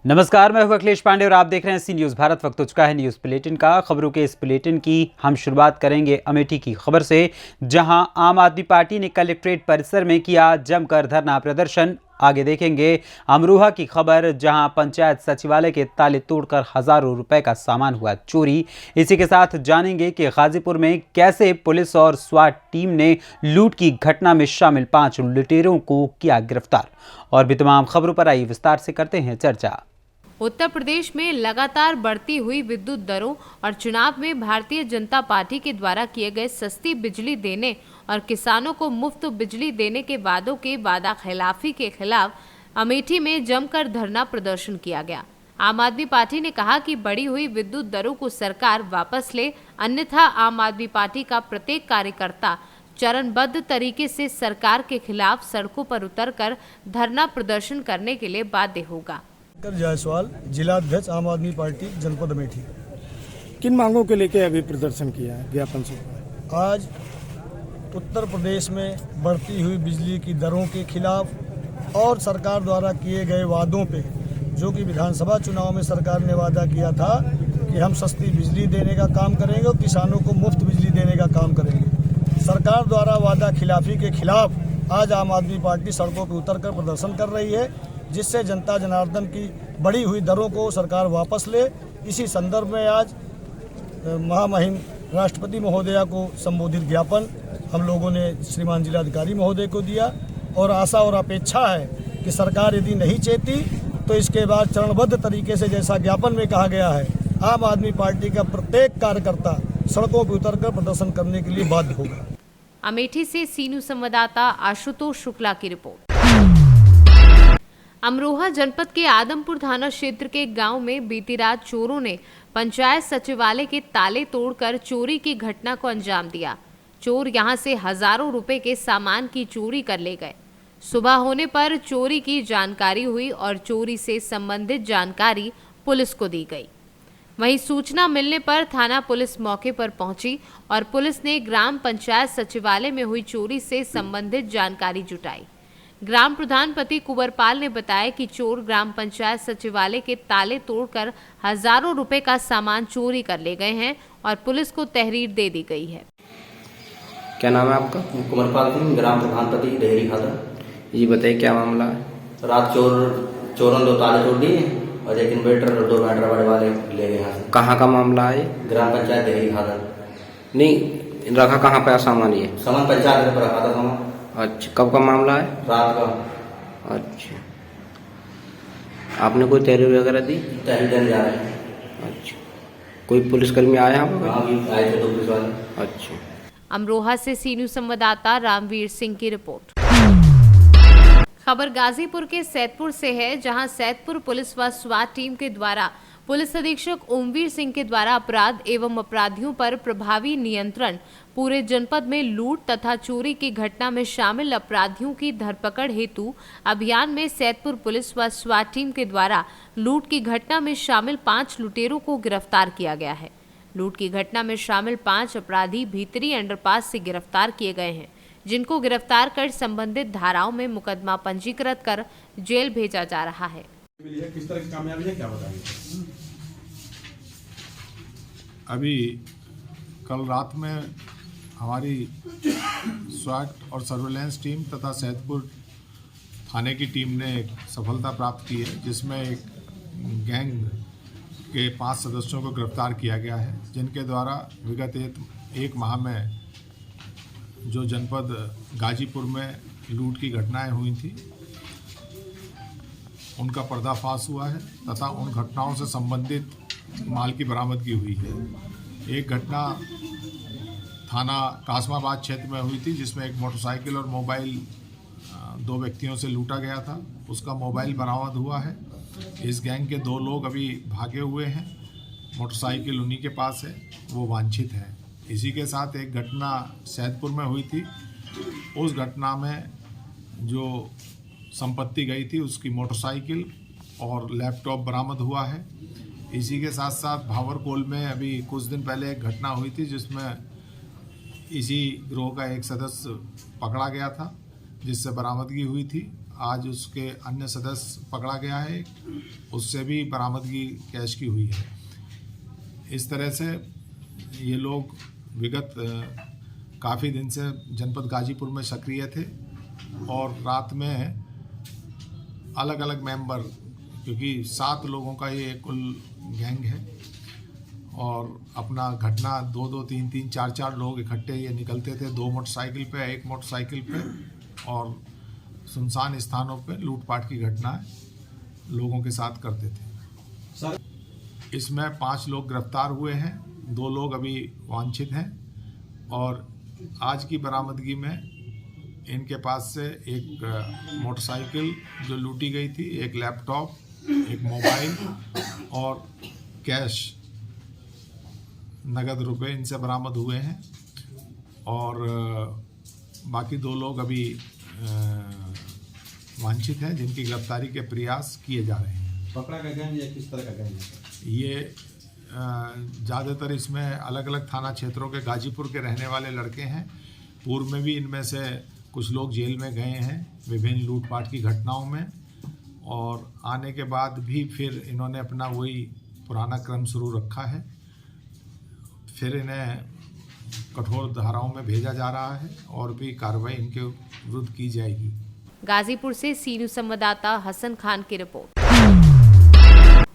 नमस्कार, मैं हूं अखिलेश पांडे और आप देख रहे हैं सी न्यूज़ भारत। वक्त हो चुका है न्यूज़ बुलेटिन का। खबरों के इस बुलेटिन की हम शुरुआत करेंगे अमेठी की खबर से, जहां आम आदमी पार्टी ने कलेक्ट्रेट परिसर में किया जमकर धरना प्रदर्शन। आगे देखेंगे अमरोहा की खबर, जहां पंचायत सचिवालय के ताले तोड़कर हजारों रुपए का सामान हुआ चोरी। इसी के साथ जानेंगे कि गाजीपुर में कैसे पुलिस और स्वाट टीम ने लूट की घटना में शामिल 5 लुटेरों को किया गिरफ्तार। और भी तमाम खबरों पर आई विस्तार से करते हैं चर्चा। उत्तर प्रदेश में लगातार बढ़ती हुई विद्युत दरों और चुनाव में भारतीय जनता पार्टी के द्वारा किए गए सस्ती बिजली देने और किसानों को मुफ्त बिजली देने के वादों के वादा खिलाफी के खिलाफ अमेठी में जमकर धरना प्रदर्शन किया गया। आम आदमी पार्टी ने कहा कि बढ़ी हुई विद्युत दरों को सरकार वापस ले, अन्यथा आम आदमी पार्टी का प्रत्येक कार्यकर्ता चरणबद्ध तरीके से सरकार के खिलाफ सड़कों पर उतरकर धरना प्रदर्शन करने के लिए बाध्य होगा। जायसवाल, जिला अध्यक्ष आम आदमी पार्टी जनपद अमेठी। किन मांगों के लेके अभी प्रदर्शन किया है ज्ञापन से? आज उत्तर प्रदेश में बढ़ती हुई बिजली की दरों के खिलाफ और सरकार द्वारा किए गए वादों पे, जो कि विधानसभा चुनाव में सरकार ने वादा किया था कि हम सस्ती बिजली देने का काम करेंगे और किसानों को मुफ्त बिजली देने का काम करेंगे। सरकार द्वारा वादा खिलाफी के खिलाफ आज आम आदमी पार्टी सड़कों पर उतरकर प्रदर्शन कर रही है, जिससे जनता जनार्दन की बढ़ी हुई दरों को सरकार वापस ले। इसी संदर्भ में आज महामहिम राष्ट्रपति महोदया को संबोधित ज्ञापन हम लोगों ने श्रीमान जिलाधिकारी महोदय को दिया और आशा और अपेक्षा है कि सरकार यदि नहीं चेती तो इसके बाद चरणबद्ध तरीके से, जैसा ज्ञापन में कहा गया है, आम आदमी पार्टी का प्रत्येक कार्यकर्ता सड़कों पर उतरकर प्रदर्शन करने के लिए बाध्य होगा। अमेठी से सीनू संवाददाता आशुतोष शुक्ला की रिपोर्ट। अमरोहा जनपद के आदमपुर थाना क्षेत्र के गांव में बीती रात चोरों ने पंचायत सचिवालय के ताले तोड़कर चोरी की घटना को अंजाम दिया। चोर यहां से हजारों रुपए के सामान की चोरी कर ले गए। सुबह होने पर चोरी की जानकारी हुई और चोरी से संबंधित जानकारी पुलिस को दी गई। वहीं सूचना मिलने पर थाना पुलिस मौके पर पहुंची और पुलिस ने ग्राम पंचायत सचिवालय में हुई चोरी से संबंधित जानकारी जुटाई। ग्राम प्रधान पति कुंवरपाल ने बताया कि चोर ग्राम पंचायत सचिवालय के ताले तोड़कर हजारों रुपए का सामान चोरी कर ले गए हैं और पुलिस को तहरीर दे दी गई है। क्या नाम है आपका? कुंवरपाल सिंह, ग्राम प्रधान पति डेहरी खादर। जी बताइए, क्या मामला है? रात चोरों ने 2 ताले तोड़ दिए और एक इन्वर्टर और 2 बैटरी बड़े वाले ले गए यहाँ से। कहाँ का मामला है? ग्राम पंचायत डेहरी खादर। नहीं, रखा कहाँ पे सामान? ये सामान पंचायत पर रखा था सामान। अच्छा, कब का मामला है? रात का। अच्छा, आपने कोई तहरीर वगैरह दी? तहरीर देने जा रहे हैं। अच्छा, कोई पुलिसकर्मी आया यहाँ पे? हाँ, भी आए थे 2 पुलिस वाले। अच्छा। अमरोहा से सीनू संवाददाता रामवीर सिंह की रिपोर्ट। खबर गाजीपुर के सैदपुर से है, जहां सैदपुर पुलिस व स्वाट टीम के द्वारा पुलिस अधीक्षक ओमवीर सिंह के द्वारा अपराध एवं अपराधियों पर प्रभावी नियंत्रण, पूरे जनपद में लूट तथा चोरी की घटना में शामिल अपराधियों की धरपकड़ हेतु अभियान में सैदपुर पुलिस व स्वाट टीम के द्वारा लूट की घटना में शामिल 5 लुटेरों को गिरफ्तार किया गया है। लूट की घटना में शामिल 5 अपराधी भीतरी अंडरपास से गिरफ्तार किए गए हैं, जिनको गिरफ्तार कर संबंधित धाराओं में मुकदमा पंजीकृत कर जेल भेजा जा रहा है। किस तरह की कामयाबी है, क्या बताएंगे? अभी कल रात में हमारी स्वाट और सर्वेलेंस टीम तथा सैदपुर थाने की टीम ने एक सफलता प्राप्त की है, जिसमें एक गैंग के 5 सदस्यों को गिरफ्तार किया गया है, जिनके द्वारा विगत एक माह में जो जनपद गाजीपुर में लूट की घटनाएं हुई थी उनका पर्दाफाश हुआ है तथा उन घटनाओं से संबंधित माल की बरामदगी हुई है। एक घटना थाना कासमाबाद क्षेत्र में हुई थी, जिसमें एक मोटरसाइकिल और मोबाइल 2 व्यक्तियों से लूटा गया था। उसका मोबाइल बरामद हुआ है। इस गैंग के 2 लोग अभी भागे हुए हैं। मोटरसाइकिल उन्हीं के पास है, वो वांछित है। इसी के साथ एक घटना सैदपुर में हुई थी। उस घटना में जो संपत्ति गई थी उसकी मोटरसाइकिल और लैपटॉप बरामद हुआ है। इसी के साथ साथ भावरकोल में अभी कुछ दिन पहले एक घटना हुई थी, जिसमें इसी गिरोह का एक सदस्य पकड़ा गया था, जिससे बरामदगी हुई थी। आज उसके अन्य सदस्य पकड़ा गया है, उससे भी बरामदगी कैश की हुई है। इस तरह से ये लोग विगत काफ़ी दिन से जनपद गाजीपुर में सक्रिय थे और रात में अलग अलग मेंबर, क्योंकि 7 लोगों का ये कुल गैंग है, और अपना घटना 2-2, 3-3, 4-4 लोग इकट्ठे ये निकलते थे, 2 मोटरसाइकिल पे, 1 मोटरसाइकिल पे, और सुनसान स्थानों पे लूटपाट की घटनाएं लोगों के साथ करते थे। इसमें 5 लोग गिरफ्तार हुए हैं, 2 लोग अभी वांछित हैं, और आज की बरामदगी में इनके पास से एक मोटरसाइकिल जो लूटी गई थी, एक लैपटॉप, एक मोबाइल और कैश नगद रुपए इनसे बरामद हुए हैं, और बाकी 2 लोग अभी वांछित हैं जिनकी गिरफ्तारी के प्रयास किए जा रहे हैं। पकड़ा का गैंग या किस तरह का गैंग है? ये ज़्यादातर इसमें अलग अलग थाना क्षेत्रों के गाजीपुर के रहने वाले लड़के हैं। पूर्व में भी इनमें से कुछ लोग जेल में गए हैं विभिन्न लूटपाट की घटनाओं में, और आने के बाद भी फिर इन्होंने अपना वही पुराना क्रम शुरू रखा है। फिर इन्हें कठोर धाराओं में भेजा जा रहा है और भी कार्रवाई इनके विरुद्ध की जाएगी। गाजीपुर से सी न्यूज संवाददाता हसन खान की रिपोर्ट।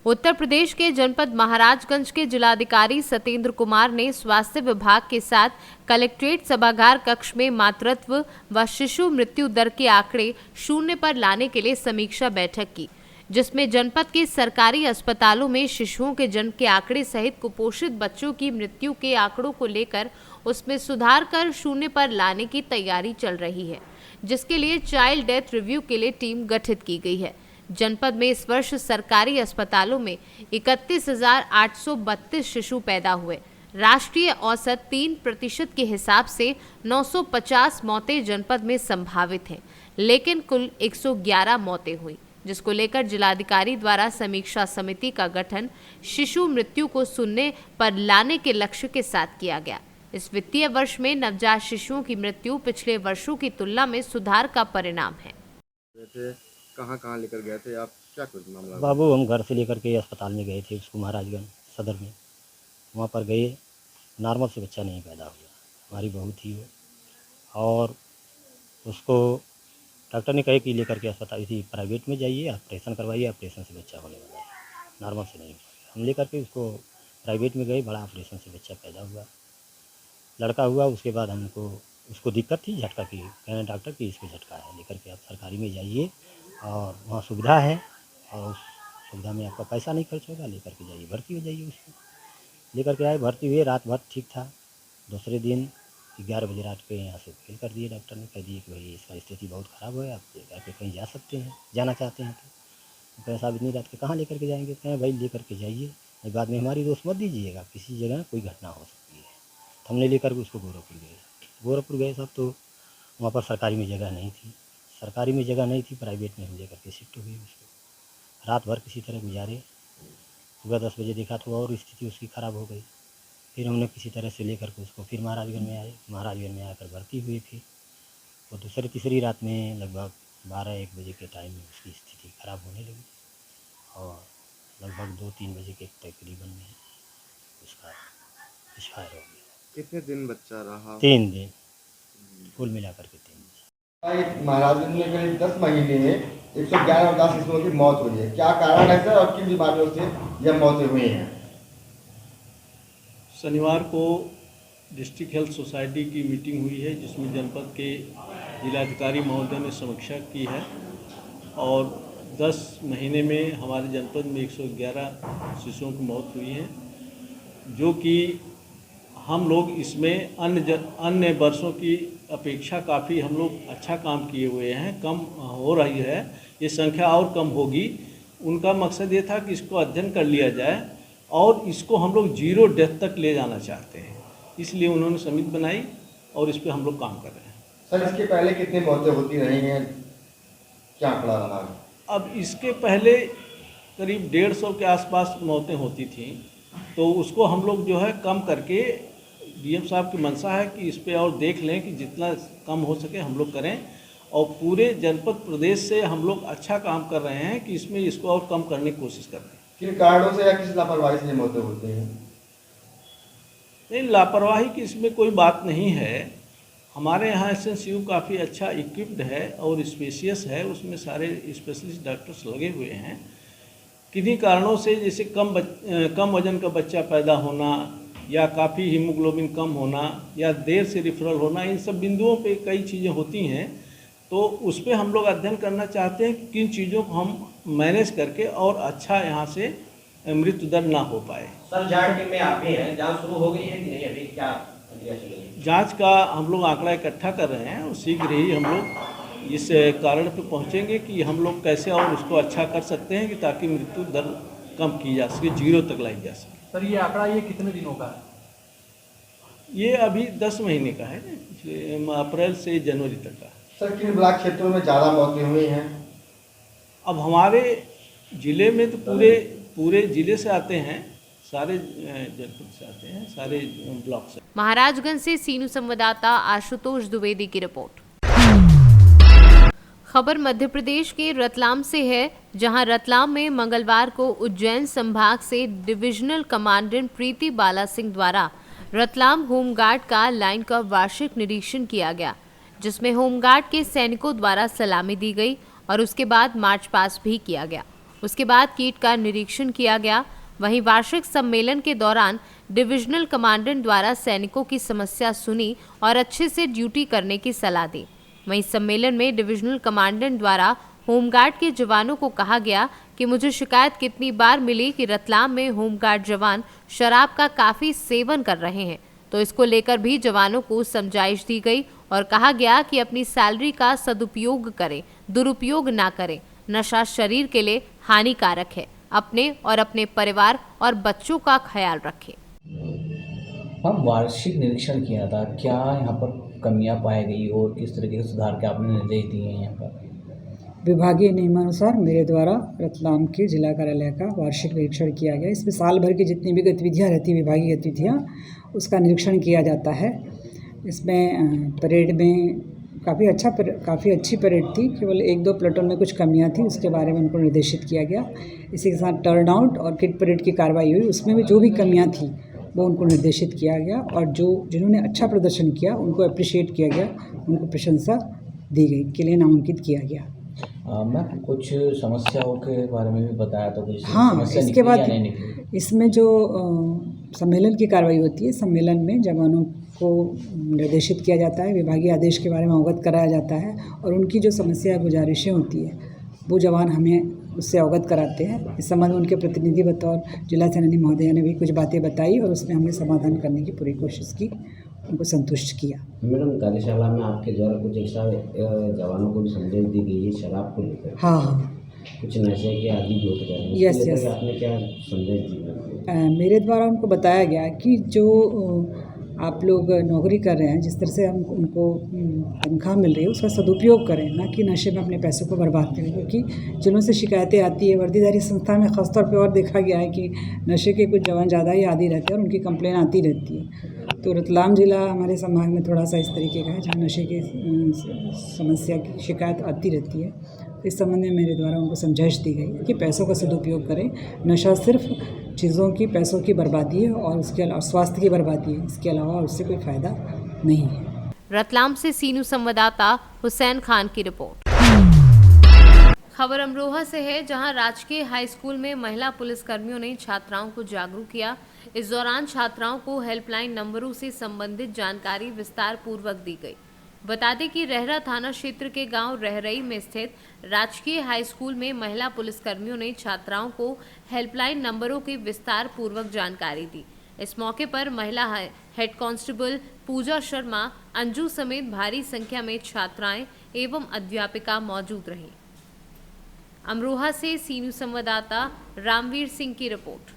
उत्तर प्रदेश के जनपद महाराजगंज के जिलाधिकारी सत्येंद्र कुमार ने स्वास्थ्य विभाग के साथ कलेक्ट्रेट सभागार कक्ष में मातृत्व व शिशु मृत्यु दर के आंकड़े 0 पर लाने के लिए समीक्षा बैठक की, जिसमें जनपद के सरकारी अस्पतालों में शिशुओं के जन्म के आंकड़े सहित कुपोषित बच्चों की मृत्यु के आंकड़ों को लेकर उसमें सुधार कर 0 पर लाने की तैयारी चल रही है, जिसके लिए चाइल्ड डेथ रिव्यू के लिए टीम गठित की गई है। जनपद में इस वर्ष सरकारी अस्पतालों में 31,832 शिशु पैदा हुए। राष्ट्रीय औसत 3% के हिसाब से 950 मौतें जनपद में संभावित हैं, लेकिन कुल 111 मौतें हुई, जिसको लेकर जिलाधिकारी द्वारा समीक्षा समिति का गठन शिशु मृत्यु को 0 पर लाने के लक्ष्य के साथ किया गया। इस वित्तीय वर्ष में नवजात शिशुओं की मृत्यु पिछले वर्षों की तुलना में सुधार का परिणाम है। कहाँ लेकर गए थे आप, क्या कुछ मामला? बाबू, हम घर से लेकर के अस्पताल में गए थे, उसको महाराजगंज सदर में। वहाँ पर गए, नॉर्मल से बच्चा नहीं पैदा हुआ, हमारी बहू थी वो, और उसको डॉक्टर ने कहे कि लेकर के अस्पताल इसी प्राइवेट में जाइए, ऑपरेशन करवाइए, ऑपरेशन से बच्चा होने वाला है, नॉर्मल से नहीं हुआ। हम लेकर के उसको प्राइवेट में गए, बड़ा ऑपरेशन से बच्चा पैदा हुआ, लड़का हुआ। उसके बाद हमको उसको दिक्कत थी झटका की, कहने डॉक्टर कि इसको झटका है, लेकर के आप सरकारी में जाइए और वहाँ सुविधा है और उस सुविधा में आपका पैसा नहीं खर्च होगा, लेकर के जाइए, भर्ती हो जाइए। उसको लेकर के आए, भर्ती हुए, रात भर ठीक था। दूसरे दिन 11 बजे रात पे यहाँ से फेल कर दिए डॉक्टर ने, कह दिए कि भाई इसका स्थिति बहुत ख़राब है, आप लेकर के कहीं जा सकते हैं, जाना चाहते हैं तो। पैसा इतनी रात के कहाँ लेकर के जाएंगे, कहें भाई लेकर के जाइए, बाद में हमारी दोस्त मत दीजिएगा, किसी जगह कोई घटना हो सकती है। तो हमने लेकर के उसको गोरखपुर गए सब, तो वहाँ पर सरकारी में जगह नहीं थी, प्राइवेट में हम लेकर के शिफ्ट हो गए। उसको रात भर किसी तरह गुजारे, सुबह 10 बजे देखा तो और स्थिति उसकी ख़राब हो गई। फिर हमने किसी तरह से लेकर के उसको फिर महाराजगंज में आकर भर्ती हुए। फिर वो दूसरी तीसरी रात में लगभग 12-1 बजे के टाइम में उसकी स्थिति ख़राब होने लगी, और लगभग 2-3 बजे के तकरीबन में उसका एक्सपायर हो गया। कितने दिन बच्चा रहा? 3 दिन, कुल मिलाकर के 3 दिन। महाराजगंज में करीब 10 महीने में 111 शिशुओं की मौत हुई है, क्या कारण है सर, और किन बीमारियों से यह मौतें हुई हैं? शनिवार को डिस्ट्रिक्ट हेल्थ सोसाइटी की मीटिंग हुई है, जिसमें जनपद के जिलाधिकारी महोदय ने समीक्षा की है, और 10 महीने में हमारे जनपद में 111 शिशुओं की मौत हुई है, जो कि हम लोग इसमें अन्य वर्षों की अपेक्षा काफ़ी हम लोग अच्छा काम किए हुए हैं। कम हो रही है, ये संख्या और कम होगी। उनका मकसद ये था कि इसको अध्ययन कर लिया जाए और इसको हम लोग 0 डेथ तक ले जाना चाहते हैं, इसलिए उन्होंने समिति बनाई और इस पर हम लोग काम कर रहे हैं। सर, इसके पहले कितनी मौतें होती रही हैं, क्या आंकड़ा रहा? अब इसके पहले करीब 150 के आसपास मौतें होती थीं, तो उसको हम लोग जो है कम करके, डीएम साहब की मंशा है कि इस पे और देख लें कि जितना कम हो सके हम लोग करें, और पूरे जनपद प्रदेश से हम लोग अच्छा काम कर रहे हैं कि इसमें इसको और कम करने की कोशिश कर रहे हैं। किन कारणों से या किस लापरवाही से ये मौतें होती हैं? नहीं, लापरवाही की इसमें कोई बात नहीं है। हमारे यहाँ SNCU काफ़ी अच्छा इक्विप्ड है और स्पेशियस है, उसमें सारे स्पेशलिस्ट डॉक्टर्स लगे हुए हैं। किन्हीं कारणों से जैसे कम वजन का बच्चा पैदा होना या काफ़ी हीमोग्लोबिन कम होना या देर से रिफरल होना, इन सब बिंदुओं पे कई चीज़ें होती हैं। तो उस पर हम लोग अध्ययन करना चाहते हैं कि किन चीज़ों को हम मैनेज करके और अच्छा यहाँ से मृत्यु दर ना हो पाए। सर, जांच टीम में आप भी हैं, जांच शुरू हो गई है कि नहीं? अभी क्या प्रक्रिया चल रही है? जांच का हम लोग आंकड़ा इकट्ठा कर रहे हैं और शीघ्र ही हम लोग इस कारण पे पहुंचेंगे कि हम लोग कैसे और उसको अच्छा कर सकते हैं कि ताकि मृत्यु दर कम की जा सके, 0 तक लाई जा सके। सर, ये आंकड़ा ये कितने दिनों का है? ये अभी 10 महीने का है, पिछले अप्रैल से जनवरी तक का। सर, किन ब्लॉक क्षेत्रों में ज़्यादा मौतें हुई हैं? अब हमारे जिले में तो पूरे जिले से आते हैं, सारे जनपद से आते हैं, सारे ब्लॉक से। महाराजगंज से सीनू संवाददाता आशुतोष द्विवेदी की रिपोर्ट। खबर मध्य प्रदेश के रतलाम से है, जहां रतलाम में मंगलवार को उज्जैन संभाग से डिविजनल कमांडेंट प्रीति बाला सिंह द्वारा रतलाम होमगार्ड का लाइन का वार्षिक निरीक्षण किया गया, जिसमें होमगार्ड के सैनिकों द्वारा सलामी दी गई और उसके बाद मार्च पास्ट भी किया गया। उसके बाद किट का निरीक्षण किया गया। वहीं वार्षिक सम्मेलन के दौरान डिविजनल कमांडेंट द्वारा सैनिकों की समस्या सुनी और अच्छे से ड्यूटी करने की सलाह दी। वहीं सम्मेलन में डिविजनल कमांडेंट द्वारा होमगार्ड के जवानों को कहा गया कि मुझे शिकायत कितनी बार मिली कि रतलाम में होमगार्ड जवान शराब का काफ़ी सेवन कर रहे हैं, तो इसको लेकर भी जवानों को समझाइश दी गई और कहा गया कि अपनी सैलरी का सदुपयोग करें, दुरुपयोग ना करें। नशा शरीर के लिए हानिकारक है। अपने और अपने परिवार और बच्चों का ख्याल रखें। हम वार्षिक निरीक्षण किया था, क्या यहाँ पर कमियां पाई गई और किस तरीके के सुधार के आपने निर्देश दिए हैं? यहाँ पर विभागीय नियमानुसार मेरे द्वारा रतलाम के जिला कार्यालय का वार्षिक निरीक्षण किया गया। इसमें साल भर की जितनी भी गतिविधियाँ रहती हैं, विभागीय गतिविधियाँ, उसका निरीक्षण किया जाता है। इसमें परेड में काफ़ी अच्छी परेड थी। केवल 1-2 प्लेटून में कुछ कमियां थी, उसके बारे में उनको निर्देशित किया गया। इसी के साथ टर्नआउट और किट परेड की कार्रवाई हुई, उसमें भी जो भी कमियां थी वो उनको निर्देशित किया गया और जिन्होंने अच्छा प्रदर्शन किया उनको अप्रिशिएट किया गया, उनको प्रशंसा दी गई, के लिए नामांकित किया गया। मैं कुछ समस्याओं के बारे में भी बताया था, कुछ हाँ, इसके बाद इसमें जो सम्मेलन की कार्रवाई होती है, सम्मेलन में जवानों को निर्देशित किया जाता है, विभागीय आदेश के बारे में अवगत कराया जाता है और उनकी जो समस्या गुजारिशें होती है वो जवान हमें उससे अवगत कराते हैं। इस संबंध में उनके प्रतिनिधि बतौर जिला सेनानी महोदया ने भी कुछ बातें बताई और उसमें हमने समाधान करने की पूरी कोशिश की, उनको संतुष्ट किया। मैडम, कार्यशाला में आपके द्वारा कुछ ऐसा जवानों को भी संदेश दी गई है शराब को लेकर? हाँ, कुछ नशे के आदि भी होते जा रहे हैं, यस। आपने क्या संदेश दिया? मेरे द्वारा उनको बताया गया कि जो आप लोग नौकरी कर रहे हैं, जिस तरह से हम उनको तनख्वाह मिल रही है उसका सदुपयोग करें, ना कि नशे में अपने पैसों को बर्बाद करें। क्योंकि जिनों से शिकायतें आती है, वर्दीधारी संस्था में ख़ासतौर पे और देखा गया है कि नशे के कुछ जवान ज़्यादा ही आदी रहते हैं और उनकी कंप्लेन आती रहती है। तो रतलाम जिला हमारे संभाग में थोड़ा सा इस तरीके का है जहाँ नशे की समस्या की शिकायत आती रहती है। इस संबंध में मेरे द्वारा उनको समझाइश दी गई कि पैसों का सदुपयोग करें। नशा सिर्फ चीज़ों की, पैसों की बर्बादी है और उसके अलावा स्वास्थ्य की बर्बादी है, इसके अलावा उससे कोई फ़ायदा नहीं है। रतलाम से सीनू संवाददाता हुसैन खान की रिपोर्ट। खबर अमरोहा से है, जहां राजकीय हाई स्कूल में महिला पुलिसकर्मियों ने छात्राओं को जागरूक किया। इस दौरान छात्राओं को हेल्पलाइन नंबरों से संबंधित जानकारी विस्तार पूर्वक दी गई। बता दें कि रहरा थाना क्षेत्र के गांव रहरई में स्थित राजकीय हाई स्कूल में महिला पुलिसकर्मियों ने छात्राओं को हेल्पलाइन नंबरों की विस्तार पूर्वक जानकारी दी। इस मौके पर महिला हेड कांस्टेबल पूजा शर्मा, अंजू समेत भारी संख्या में छात्राएं एवं अध्यापिका मौजूद रहीं। अमरोहा से सीनू संवाददाता रामवीर सिंह की रिपोर्ट।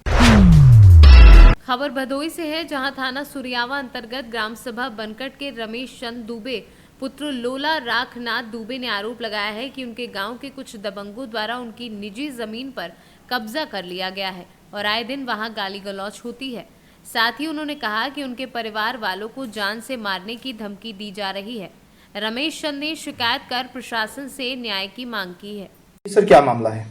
खबर भदोई से है, जहां थाना सुरियावा अंतर्गत ग्राम सभा बनकट के रमेश चंद दुबे पुत्र लोला राखनाथ दुबे ने आरोप लगाया है कि उनके गांव के कुछ दबंगों द्वारा उनकी निजी जमीन पर कब्जा कर लिया गया है और आए दिन वहां गाली गलौज होती है। साथ ही उन्होंने कहा कि उनके परिवार वालों को जान से मारने की धमकी दी जा रही है। रमेश चंद ने शिकायत कर प्रशासन से न्याय की मांग की है। सर क्या मामला है?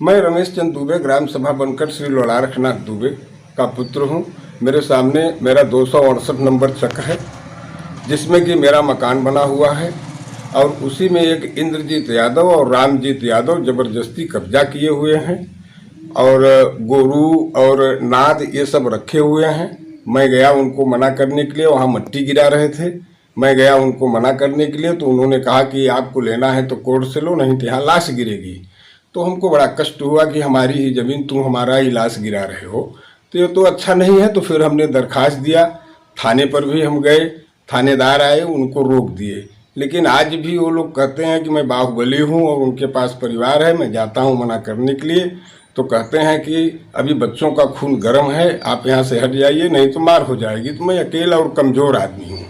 मैं रमेश चंद दुबे ग्राम सभा बनकर श्री लोलारखनाथ दुबे का पुत्र हूं। मेरे सामने मेरा 268 नंबर चक है जिसमें कि मेरा मकान बना हुआ है और उसी में एक इंद्रजीत यादव और रामजीत यादव जबरदस्ती कब्जा किए हुए हैं और गोरू और नाद ये सब रखे हुए हैं। मैं गया उनको मना करने के लिए, वहाँ मट्टी गिरा रहे थे। मैं गया उनको मना करने के लिए तो उन्होंने कहा कि आपको लेना है तो कोर्ट से लो, नहीं तो यहाँ लाश गिरेगी। तो हमको बड़ा कष्ट हुआ कि हमारी ही ज़मीन तुम हमारा ही लाश गिरा रहे हो, तो ये तो अच्छा नहीं है। तो फिर हमने दरखास्त दिया, थाने पर भी हम गए, थानेदार आए, उनको रोक दिए। लेकिन आज भी वो लोग कहते हैं कि मैं बाहुबली हूँ और उनके पास परिवार है। मैं जाता हूँ मना करने के लिए तो कहते हैं कि अभी बच्चों का खून गर्म है, आप यहाँ से हट जाइए नहीं तो मार हो जाएगी। तो मैं अकेला और कमज़ोर आदमी हूँ।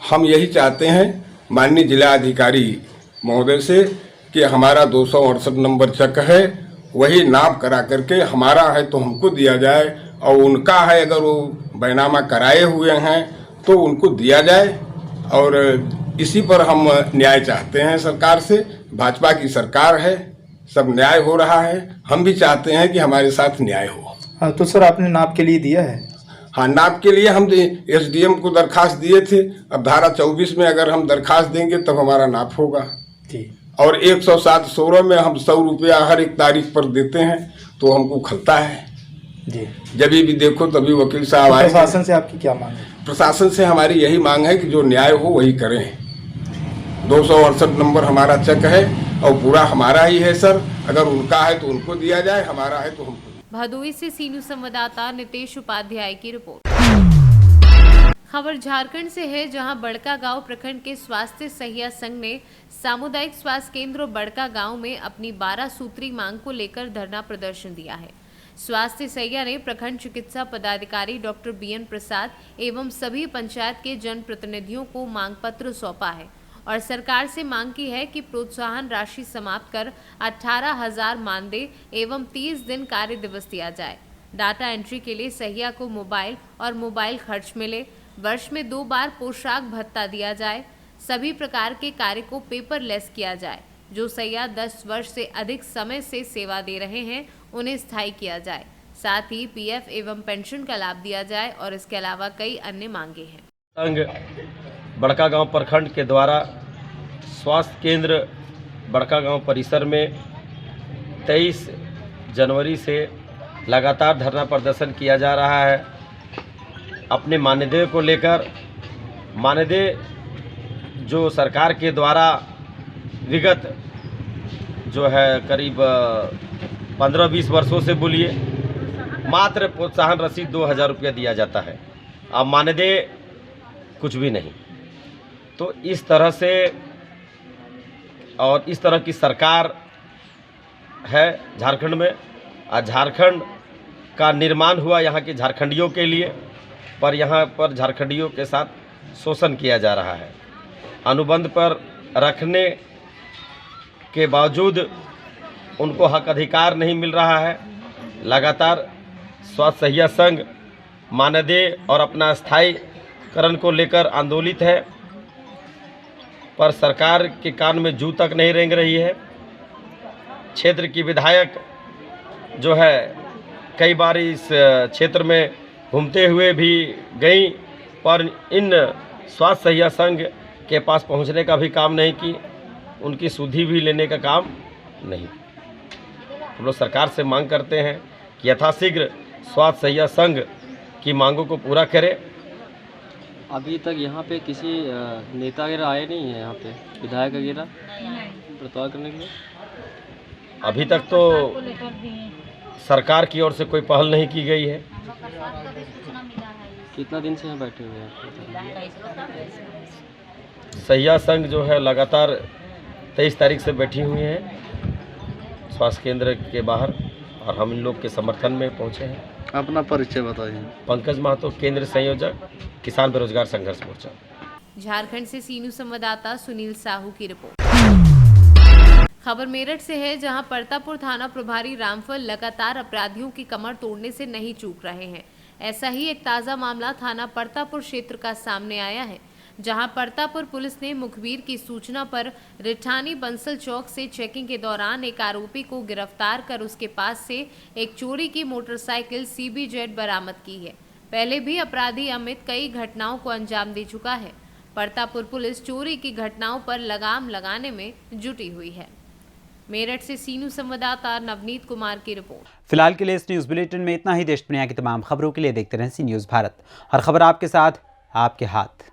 हम यही चाहते हैं माननीय जिला अधिकारी महोदय से कि हमारा 268 नंबर चक है वही नाप करा करके हमारा है तो हमको दिया जाए और उनका है अगर वो बैनामा कराए हुए हैं तो उनको दिया जाए। और इसी पर हम न्याय चाहते हैं सरकार से। भाजपा की सरकार है, सब न्याय हो रहा है, हम भी चाहते हैं कि हमारे साथ न्याय हो। हाँ, तो सर आपने नाप के लिए दिया है? हाँ, नाप के लिए हम एसडीएम को दरखास्त दिए थे। अब धारा 24 में अगर हम दरखास्त देंगे तब हमारा नाप होगा। और 107-16 में हम 100 रुपया हर एक तारीख पर देते हैं तो हमको खलता है जी। जब भी देखो तभी वकील साहब आए। प्रशासन से आपकी क्या मांग है? प्रशासन से हमारी यही मांग है कि जो न्याय हो वही करें। 268 नंबर हमारा चक है और पूरा हमारा ही है सर। अगर उनका है तो उनको दिया जाए, हमारा है तो हमको। भदोही से सी न्यूज़ संवाददाता नितेश उपाध्याय की रिपोर्ट। खबर झारखंड से है, जहां बड़का गांव प्रखंड के स्वास्थ्य सहिया संघ ने सामुदायिक स्वास्थ्य केंद्र बड़का गांव में अपनी 12 सूत्री मांग को लेकर धरना प्रदर्शन दिया है। स्वास्थ्य सहिया ने प्रखंड चिकित्सा पदाधिकारी डॉक्टर BN प्रसाद एवं सभी पंचायत के जनप्रतिनिधियों को मांग पत्र सौंपा है और सरकार से मांग की है कि प्रोत्साहन राशि समाप्त कर 18,000 मानदेय एवं 30 दिन कार्य दिवस दिया जाए। डाटा एंट्री के लिए सहिया को मोबाइल और मोबाइल खर्च मिले। वर्ष में 2 बार पोशाक भत्ता दिया जाए। सभी प्रकार के कार्य को पेपरलेस किया जाए। जो सहिया 10 वर्ष से अधिक समय से सेवा दे रहे हैं उन्हें स्थायी किया जाए। साथ ही PF एवं पेंशन का लाभ दिया जाए और इसके अलावा कई अन्य मांगे हैं। संघ बड़का गांव प्रखंड के द्वारा स्वास्थ्य केंद्र बड़का गांव परिसर में 23 जनवरी से लगातार धरना प्रदर्शन किया जा रहा है। अपने मानदेय को लेकर, मानदेय जो सरकार के द्वारा विगत जो है करीब 15-20 वर्षों से बोलिए मात्र प्रोत्साहन रसीद 2,000 रुपया दिया जाता है, अब मानदेय कुछ भी नहीं। तो इस तरह से और इस तरह की सरकार है झारखंड में। आज झारखंड का निर्माण हुआ यहाँ के झारखंडियों के लिए, पर यहाँ पर झारखंडियों के साथ शोषण किया जा रहा है। अनुबंध पर रखने के बावजूद उनको हक अधिकार नहीं मिल रहा है। लगातार स्वास्थ्य सहिया संघ मानदेय और अपना स्थायीकरण को लेकर आंदोलित है, पर सरकार के कान में जू तक नहीं रेंग रही है। क्षेत्र की विधायक जो है कई बार इस क्षेत्र में घूमते हुए भी गई, पर इन स्वास्थ्य सहिया संघ के पास पहुंचने का भी काम नहीं की, उनकी सुधि भी लेने का काम नहीं। हम लोग सरकार से मांग करते हैं कि यथाशीघ्र स्वास्थ्य सहिया संघ की मांगों को पूरा करे। अभी तक यहाँ पे किसी नेता वगैरह आए नहीं है, यहाँ पे विधायक वगैरह प्रतिवाद करने के लिए? अभी तक तो सरकार की ओर से कोई पहल नहीं की गई है। कितना दिन से यहाँ बैठे हुए हैं? सहिया संघ जो है लगातार 23 तारीख से बैठी हुई है स्वास्थ्य केंद्र के बाहर और हम इन लोग के समर्थन में पहुंचे हैं। अपना परिचय बताइए। पंकज महतो, केंद्र संयोजक, किसान बेरोजगार संघर्ष मोर्चा। झारखंड से सी न्यूज़ संवाददाता सुनील साहू की रिपोर्ट। खबर मेरठ से है, जहां परतापुर थाना प्रभारी रामफल लगातार अपराधियों की कमर तोड़ने से नहीं चूक रहे हैं। ऐसा ही एक ताज़ा मामला थाना परतापुर क्षेत्र का सामने आया है, जहां परतापुर पुलिस ने मुखबिर की सूचना पर रिठानी बंसल चौक से चेकिंग के दौरान एक आरोपी को गिरफ्तार कर उसके पास से एक चोरी की मोटरसाइकिल CBZ बरामद की है। पहले भी अपराधी अमित कई घटनाओं को अंजाम दे चुका है। परतापुर पुलिस चोरी की घटनाओं पर लगाम लगाने में जुटी हुई है। मेरठ से सी न्यूज़ संवाददाता नवनीत कुमार की रिपोर्ट। फिलहाल के लिए इस न्यूज़ बुलेटिन में इतना ही। देश दुनिया की तमाम खबरों के लिए देखते रहें सी न्यूज़ भारत। हर खबर आपके साथ, आपके हाथ।